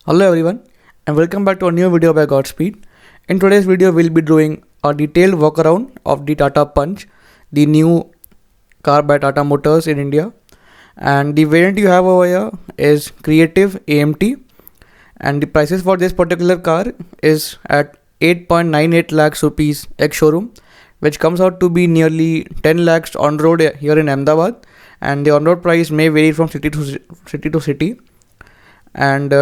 Hello everyone and welcome back to a new video by GotSpeed. In today's video we'll be doing a detailed walkaround of the Tata Punch, the new car by Tata Motors in India. And the variant you have over here is Creative AMT, and the prices for this particular car is at 8.98 lakhs rupees ex-showroom, which comes out to be nearly 10 lakhs on road here in Ahmedabad, and the on-road price may vary from city to city. And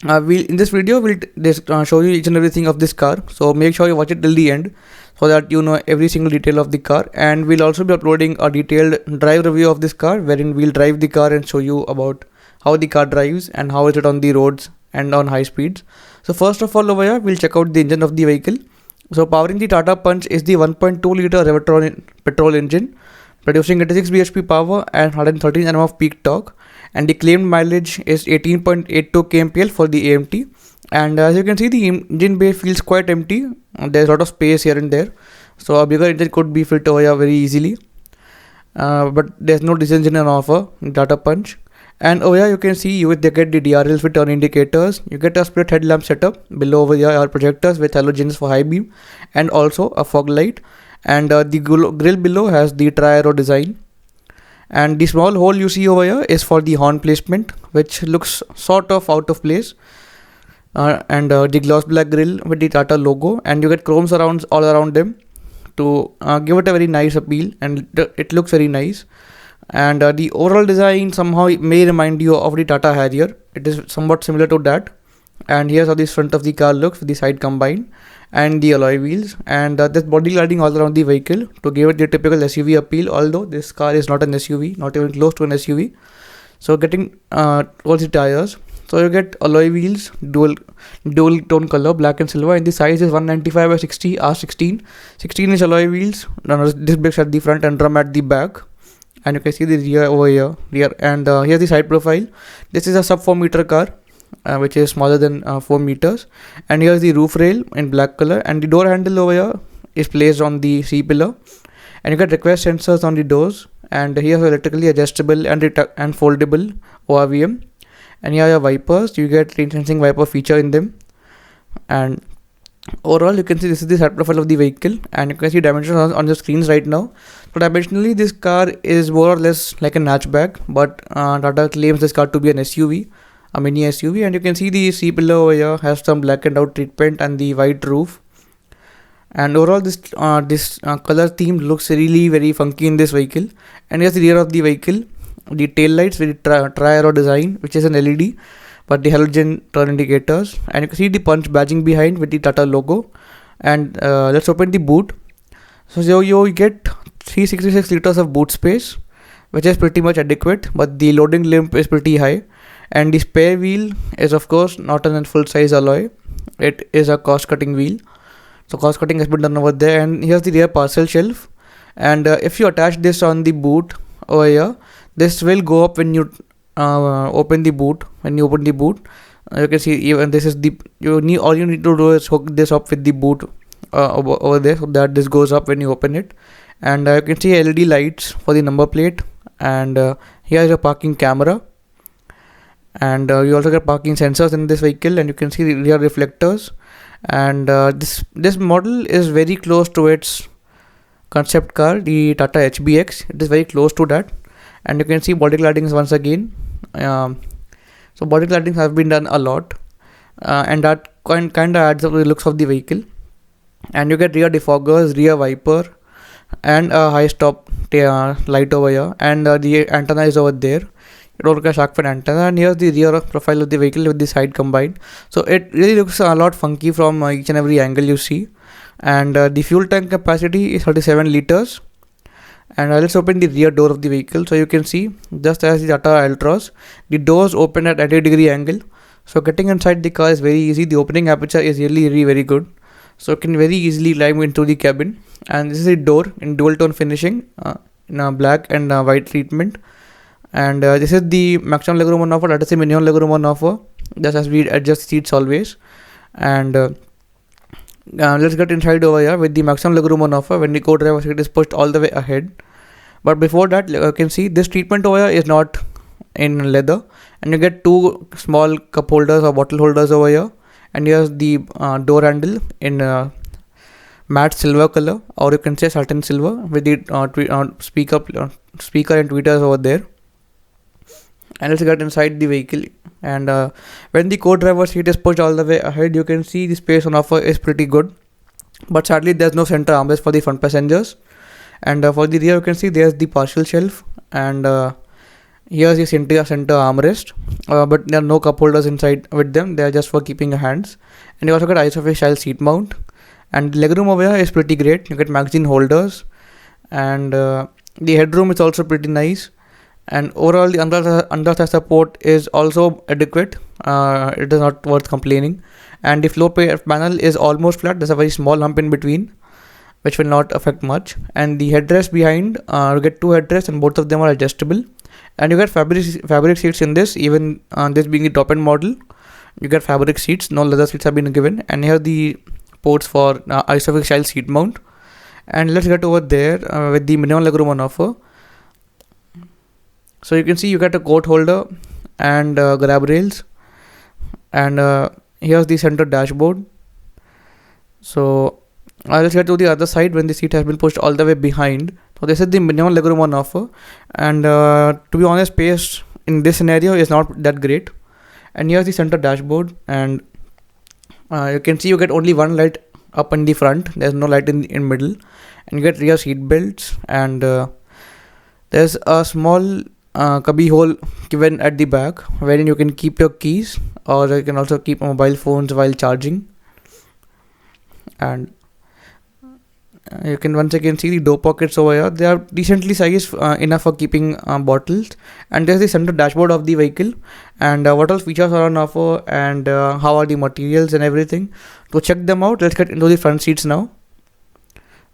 in this video we'll show you each and everything of this car, so make sure you watch it till the end so that you know every single detail of the car. And we'll also be uploading a detailed drive review of this car, wherein we'll drive the car and show you about how the car drives and how is it on the roads and on high speeds. So first of all, over here we'll check out the engine of the vehicle. So powering the Tata Punch is the 1.2 liter Revertron petrol engine, producing 86 bhp power and 113 Nm of peak torque, and the claimed mileage is 18.82 kmpl for the AMT. And as you can see, the engine bay feels quite empty. There's a lot of space here and there, so a bigger engine could be fit over here very easily, but there's no diesel engine on offer in Tata Punch. And over here you can see you get the DRLs with turn indicators. You get a split headlamp setup. Below over here are projectors with halogens for high beam and also a fog light. And the grill below has the tri-arrow design. And the small hole you see over here is for the horn placement, which looks sort of out of place. And the gloss black grill with the Tata logo, and you get chrome surrounds all around them to give it a very nice appeal, and it looks very nice. And the overall design somehow may remind you of the Tata Harrier. It is somewhat similar to that. And here's how the front of the car looks with the side combined and the alloy wheels, and there's body lighting all around the vehicle to give it the typical SUV appeal, although this car is not an SUV, not even close to an SUV. So getting towards the tires, so you get alloy wheels, dual tone color, black and silver, and the size is 195 by 60 R16, 16-inch alloy wheels, disc brakes at the front and drum at the back. And you can see the rear over here, and here's the side profile. This is a sub 4 meter car, which is smaller than 4 meters. And here's the roof rail in black color, and the door handle over here is placed on the C pillar, and you get request sensors on the doors. And here's electrically adjustable and foldable ORVM. And here are your wipers. You get rain sensing wiper feature in them. And overall you can see this is the side profile of the vehicle, and you can see dimensions on the screens right now. So dimensionally this car is more or less like a hatchback, but Tata claims this car to be an SUV, a mini SUV. And you can see the C pillar over here has some blackened out treatment and the white roof. And overall this color theme looks really very funky in this vehicle. And here's the rear of the vehicle. The tail lights with tri-arrow design, which is an LED, but the halogen turn indicators. And you can see the Punch badging behind with the Tata logo. And let's open the boot. So you get 366 liters of boot space, which is pretty much adequate, but the loading limp is pretty high. And the spare wheel is of course not a full size alloy, it is a cost cutting wheel, so cost cutting has been done over there. And here's the rear parcel shelf, and if you attach this on the boot over here, this will go up when you open the boot. When you open the boot, you can see even this is the all you need to do is hook this up with the boot over there, so that this goes up when you open it. And you can see LED lights for the number plate, and here is a parking camera, and you also get parking sensors in this vehicle, and you can see the rear reflectors. And this model is very close to its concept car, the Tata HBX. It is very close to that, and you can see body claddings once again. So body claddings have been done a lot, and that kind of adds up to the looks of the vehicle. And you get rear defoggers, rear wiper, and a high stop light over here, and the antenna is over there. It also has shark fin antenna, and here's the rear profile of the vehicle with the side combined. So it really looks a lot funky from each and every angle you see. And the fuel tank capacity is 37 liters. And let's open the rear door of the vehicle. So you can see, just as the Tata Ultras, the doors open at 80-degree angle. So getting inside the car is very easy. The opening aperture is really very good. So you can very easily climb into the cabin. And this is the door in dual tone finishing, in a black and white treatment. And this is the maximum legroom on offer, that is the minimum legroom on offer, just as we adjust seats always. And let's get inside over here with the maximum legroom on offer when the co-driver seat is pushed all the way ahead. But before that, you can see this treatment over here is not in leather, and you get two small cup holders or bottle holders over here. And here's the door handle in matte silver color, or you can say satin silver, with the speaker and tweeters over there. And let's get inside the vehicle. And when the co-driver seat is pushed all the way ahead, you can see the space on offer is pretty good, but sadly there's no center armrest for the front passengers. And for the rear, you can see there's the partial shelf, and here's the center armrest, but there are no cup holders inside with them. They are just for keeping your hands. And you also get ISOFIX style seat mount, and the legroom over here is pretty great. You get magazine holders, and the headroom is also pretty nice. And overall, the under support is also adequate. It is not worth complaining. And the floor panel is almost flat. There's a very small hump in between, which will not affect much. And the headrest behind, you get two headrests, and both of them are adjustable. And you get fabric seats in this, even this being the top end model. You get fabric seats, no leather seats have been given. And here are the ports for ISOFIX style seat mount. And let's get over there with the minimum legroom on offer. So you can see you get a coat holder and grab rails, and here's the center dashboard. So let's get to the other side when the seat has been pushed all the way behind. So this is the minimum legroom on offer, and to be honest, space in this scenario is not that great. And here's the center dashboard, and you can see you get only one light up in the front. There's no light in middle, and you get rear seat belts, and there's a small cubby hole given at the back wherein you can keep your keys, or you can also keep mobile phones while charging. And you can once again see the door pockets over here. They are decently sized, enough for keeping bottles. And there's the center dashboard of the vehicle, and what all features are on offer, and how are the materials and everything. To check them out, let's get into the front seats now.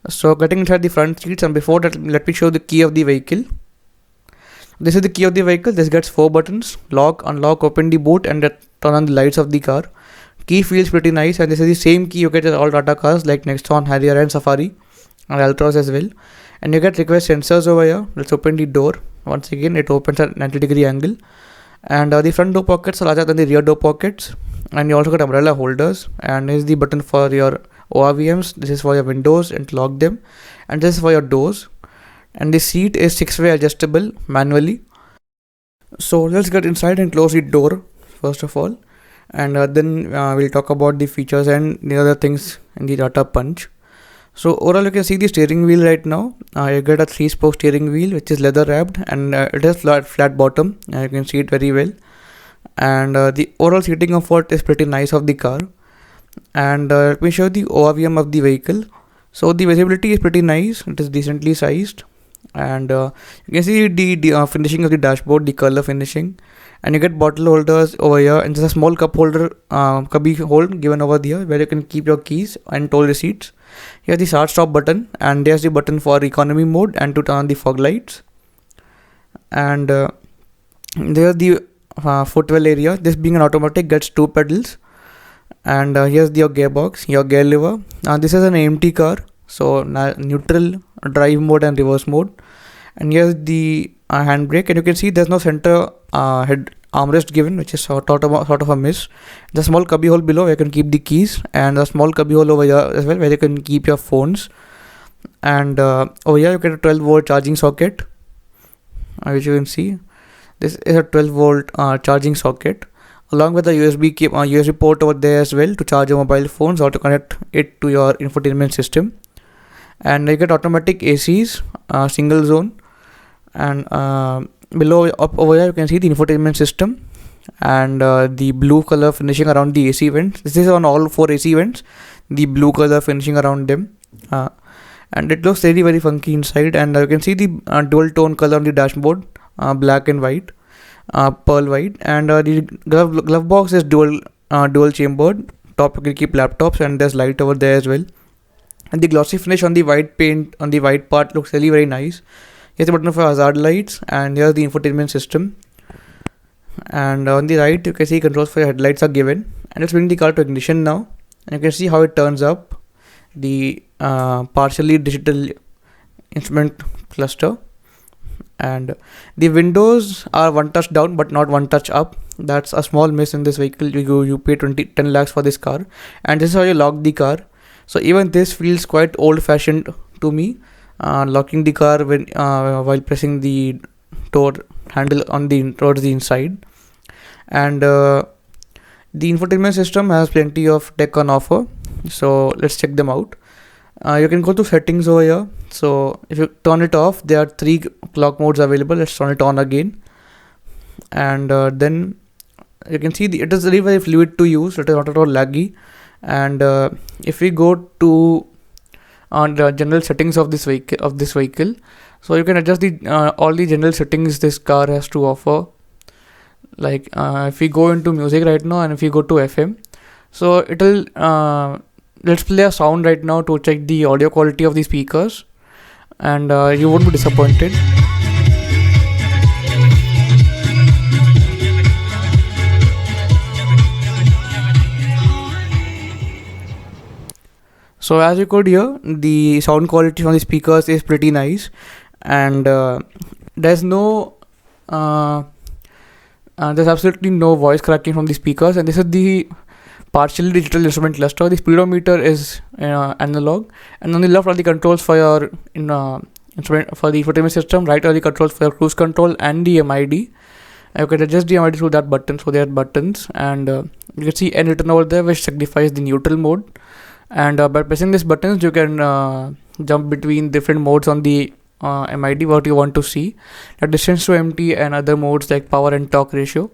So getting inside the front seats, and before that, let me show the key of the vehicle. This is the key of the vehicle. This gets 4 buttons: lock, unlock, open the boot, and turn on the lights of the car. Key feels pretty nice, and this is the same key you get in all Tata cars like Nexon, Harrier and Safari, and Ultras as well. And you get request sensors over here. Let's open the door. Once again, it opens at 90-degree angle. And the front door pockets are larger than the rear door pockets. And you also get umbrella holders. And here's the button for your ORVMs. This is for your windows and to lock them. And this is for your doors. And the seat is 6-way adjustable manually. So let's get inside and close the door first of all. And then we'll talk about the features and the other things in the Tata Punch. So overall, you can see the steering wheel right now. You get a 3-spoke steering wheel which is leather wrapped, and it has flat bottom. You can see it very well. And the overall seating comfort is pretty nice of the car. And let me show the ORVM of the vehicle. So the visibility is pretty nice. It is decently sized. And you can see the finishing of the dashboard, the color finishing. And you get bottle holders over here, and there's a small cup holder, cubby hole given over here where you can keep your keys and toll receipts. Here's the start stop button, and there's the button for economy mode and to turn on the fog lights. And There's the footwell area. This being an automatic gets 2 pedals, and here's your gearbox, your gear lever. This is an AMT car, so neutral, drive mode and reverse mode. And here's the handbrake, and you can see there's no center head armrest given, which is sort of a miss. The small cubby hole below where you can keep the keys, and a small cubby hole over here as well where you can keep your phones. And over here you get a 12-volt charging socket, which you can see. This is a 12-volt charging socket, along with a USB port over there as well to charge your mobile phones or to connect it to your infotainment system. And you get automatic ACs, single zone, and below up over here you can see the infotainment system and the blue color finishing around the AC vents. This is on all 4 AC vents, the blue color finishing around them, and it looks very very funky inside. And you can see the dual tone color on the dashboard, black and white, pearl white. And the glove box is dual chambered. Top you can keep laptops, and there's light over there as well. And the glossy finish on the white paint on the white part looks really very nice. Here's the button for hazard lights, and here's the infotainment system. And on the right you can see controls for your headlights are given. And let's bring the car to ignition now, and you can see how it turns up. The partially digital instrument cluster, and the windows are one touch down but not one touch up. That's a small miss in this vehicle. You pay 10 lakhs for this car, and this is how you lock the car. So even this feels quite old-fashioned to me, locking the car when while pressing the door handle towards the inside. And the infotainment system has plenty of tech on offer, so let's check them out. You can go to settings over here. So if you turn it off, there are 3 clock modes available. Let's turn it on again, and then you can see it is really very fluid to use. It is not at all laggy. And if we go to the general settings of this vehicle, so you can adjust the all the general settings this car has to offer. Like if we go into music right now, and if we go to FM, so it'll let's play a sound right now to check the audio quality of the speakers, and you won't be disappointed. So as you could hear, the sound quality from the speakers is pretty nice, and there's absolutely no voice cracking from the speakers. And this is the partially digital instrument cluster. The speedometer is analog, and on the left are the controls for your instrument for the infotainment system. Right are the controls for your cruise control and the MID. You can adjust the MID through that button. So there are buttons, and you can see N written over there, which signifies the neutral mode. And by pressing these buttons, you can jump between different modes on the MID what you want to see. The distance to empty and other modes like power and torque ratio,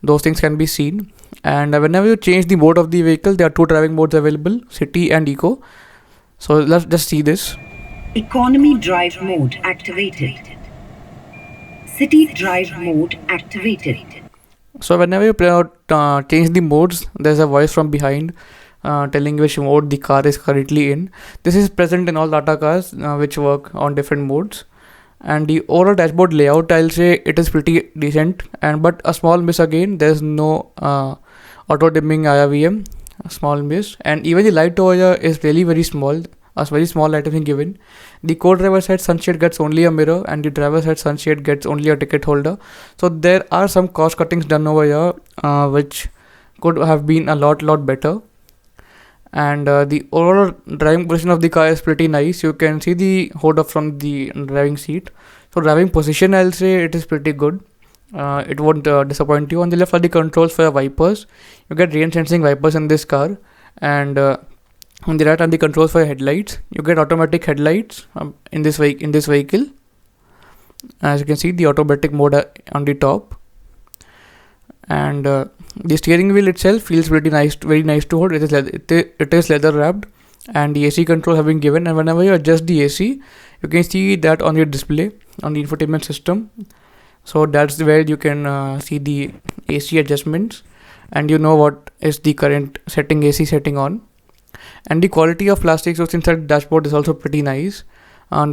those things can be seen. And whenever you change the mode of the vehicle, there are 2 driving modes available, city and eco. So let's just see this. Economy drive mode activated. City drive mode activated. So whenever you change the modes, there's a voice from behind telling which mode the car is currently in. This is present in all Tata cars which work on different modes. And the overall dashboard layout, I'll say it is pretty decent, but a small miss again, there's no auto dimming IRVM, a small miss. And even the light over here is really very small, a very small light has been given. The co-driver side sunshade gets only a mirror, and the driver side sunshade gets only a ticket holder. So there are some cost cuttings done over here which could have been a lot better. And the overall driving position of the car is pretty nice. You can see the hood up from the driving seat. So driving position, I'll say it is pretty good. It won't disappoint you. On the left are the controls for your wipers. You get rain sensing wipers in this car. And on the right are the controls for your headlights. You get automatic headlights in this vehicle. As you can see, the automatic mode on the top. And the steering wheel itself feels pretty nice, very nice to hold. It is leather wrapped, and the AC control have been given. And whenever you adjust the AC, you can see that on your display on the infotainment system. So that's where you can see the AC adjustments, and you know what is the current AC setting on. And the quality of plastics what's inside the dashboard is also pretty nice.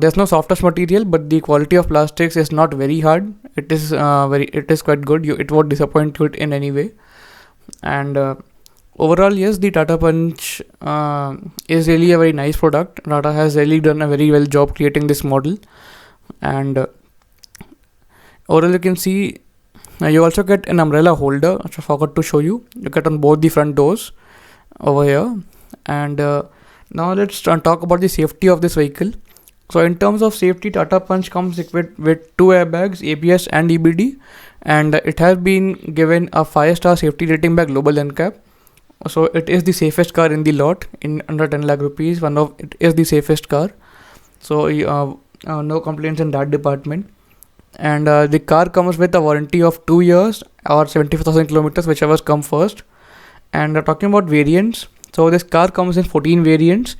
There's no softest material, but the quality of plastics is not very hard. It is quite good. It won't disappoint you in any way. And overall, yes, the Tata Punch is really a very nice product. Tata has really done a very well job creating this model. And overall, you can see you also get an umbrella holder, which I forgot to show you. You get on both the front doors over here. And now let's talk about the safety of this vehicle. So in terms of safety, Tata Punch comes equipped with 2 airbags, ABS and EBD, and it has been given a 5-star safety rating by Global NCAP. So it is the safest car in the lot, in under 10 lakh rupees. It is the safest car. So no complaints in that department. And the car comes with a warranty of 2 years or 75,000 kilometers, whichever comes first. And talking about variants, so this car comes in 14 variants,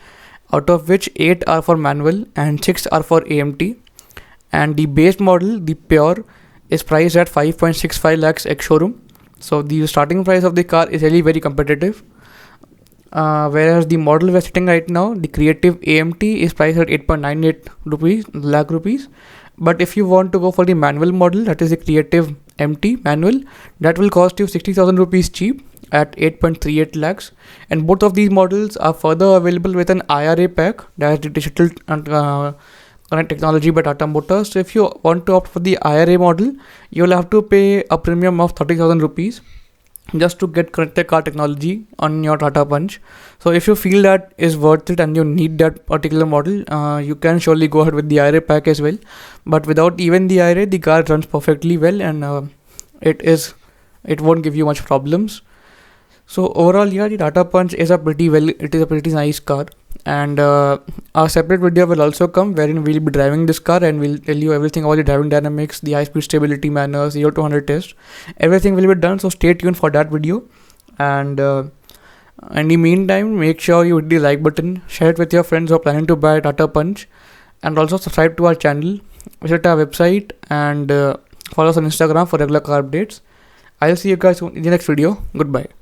out of which 8 are for manual and 6 are for AMT. And the base model, the Pure, is priced at 5.65 lakhs ex-showroom. So the starting price of the car is really very competitive. Whereas the model we're sitting right now, the Creative AMT, is priced at 8.98 lakh rupees. But if you want to go for the manual model, that is the Creative MT manual, that will cost you 60,000 rupees cheap at 8.38 lakhs. And both of these models are further available with an IRA pack, that is the digital connect technology by Tata Motors. So if you want to opt for the IRA model, you will have to pay a premium of 30,000 rupees just to get connected car technology on your Tata Punch. So if you feel that is worth it and you need that particular model, you can surely go ahead with the IRA pack as well. But without even the IRA, the car runs perfectly well, and it won't give you much problems. So overall, yeah, the Tata Punch is a pretty nice car. And a separate video will also come wherein we'll be driving this car and we'll tell you everything about the driving dynamics, the high speed stability manners, 0 to 100 test. Everything will be done, so stay tuned for that video. And in the meantime, make sure you hit the like button, share it with your friends who are planning to buy Tata Punch, and also subscribe to our channel, visit our website, and follow us on Instagram for regular car updates. I'll see you guys soon in the next video. Goodbye.